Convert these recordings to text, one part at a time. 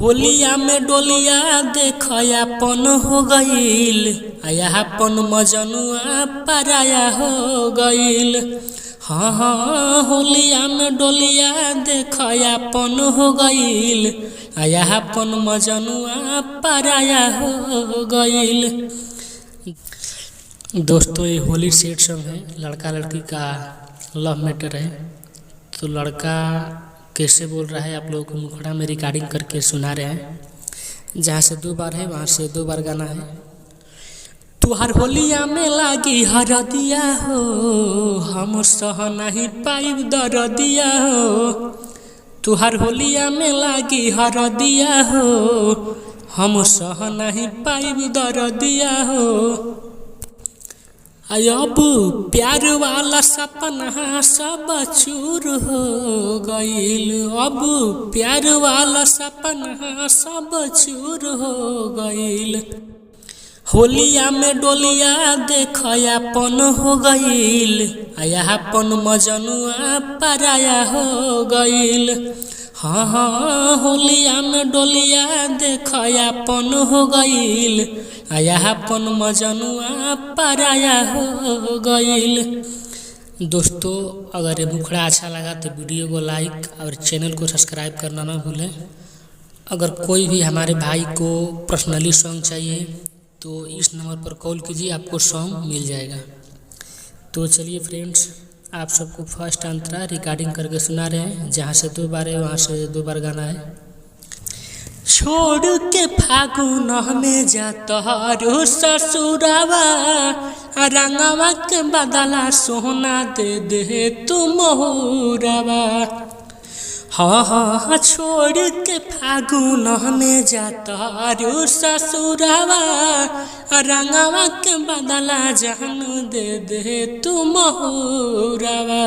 होलिया में डोलिया देखयापन हो गईल, आयापन मजनुआ पराया हो गईल। हाँ हाँ होलिया में डोलिया देखयापन हो गईल, आयापन मजनुआ पराया हो गईल। दोस्तों ये होली सेट सॉन्ग है, लड़का लड़की का लव मैटर है। तो लड़का कैसे बोल रहा है आप लोगों को मुखड़ा में रिकॉर्डिंग करके सुना रहे हैं। जहाँ से 2 बार है वहाँ से 2 बार गाना है। तुहार होलिया में लागी हरदिया हो, हम सह नहीं पाइब दरदिया हो। तुहार होलिया में लागी हरदिया हो, हम सह नहीं पाइब दरदिया हो। अब प्यार वाला सपना सब चूर हो गईल, अब प्यार वाला सपना सब चूर हो गईल। होलिया में डोलिया देखयापन हो गईल, आयापन मजनुआ पराया हो गईल। हाँ हाँ होलिया में डोलिया देखयापन हो गईल, आयापन मजनुआ पराया हो गईल। दोस्तों अगर ये मुखड़ा अच्छा लगा तो वीडियो को लाइक और चैनल को सब्सक्राइब करना ना भूलें। अगर कोई भी हमारे भाई को पर्सनली सॉन्ग चाहिए तो इस नंबर पर कॉल कीजिए, आपको सॉन्ग मिल जाएगा। तो चलिए फ्रेंड्स, आप सबको फर्स्ट अंतरा रिकॉर्डिंग करके सुना रहे हैं। जहाँ से 2 बार है वहाँ से 2 बार गाना है। छोड़ के फागुन में जातहरु ससुरावा, रंगवा के बदला सोना दे दे तू मोहरावा। हाँ हाँ छोड़ के फागुन में जातहरु ससुरावा, रंगवा के बदला जान दे दे तू मोहरावा।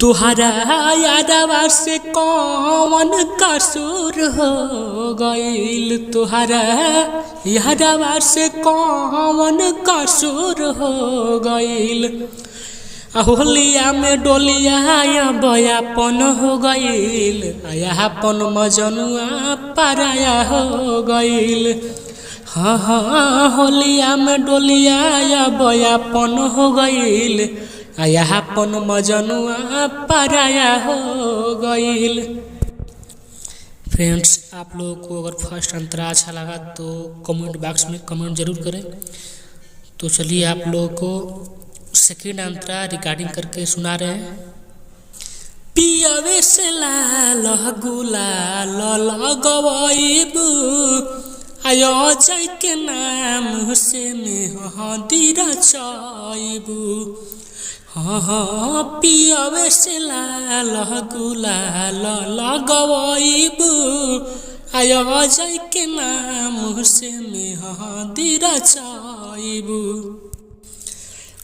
तुहरा यादवा से कौन कसूर हो गईल, तुहरा यादवा से कौन कसूर हो गईल। होलिया में डोलिया बयापन हो गईल, आयापन मजनुआ पराया हो गईल। हाँ हाँ होलिया में डोलिया बयापन हो गईल, आयापन मजनुआ पराया हो गईल। फ्रेंड्स आप लोगों को अगर फर्स्ट अंतरा अच्छा लगा तो कमेंट बॉक्स में कमेंट जरूर करें। तो चलिए आप लोगों को सेकेंड अंतरा रिकॉर्डिंग करके सुना रहे हैं। पियवे से लाल गुलाल लगवाइबू, आयो जय के नाम से मेहंदी रचाइबू। हाँ हाँ पियवे से लाल गुलाल लगवाइबू, आयो जय के नाम से मेहंदी रचाइबू।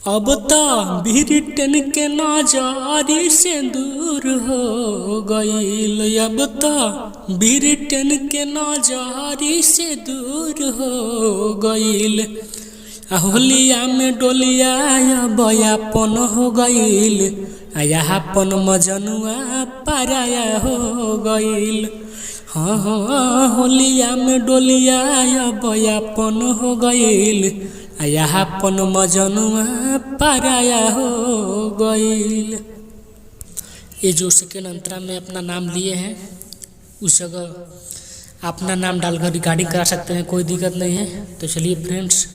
अब तो ब्रिटेन के नजारी से दूर हो गईल, अब तो ब्रिटेन के नजारी से दूर हो गईल। होलिया में डोलिया बयापन हो गईल, आयापन मजनुआ पराया हो गईल। हाँ हाँ होलिया में डोलिया बयापन हो गईल, आयापन मजनुआ पराया हो गईल। ये जो सेकेंड अंतरा में अपना नाम लिए हैं उस जगह अपना नाम डालकर रिकॉर्डिंग करा सकते हैं, कोई दिक्कत नहीं है। तो चलिए फ्रेंड्स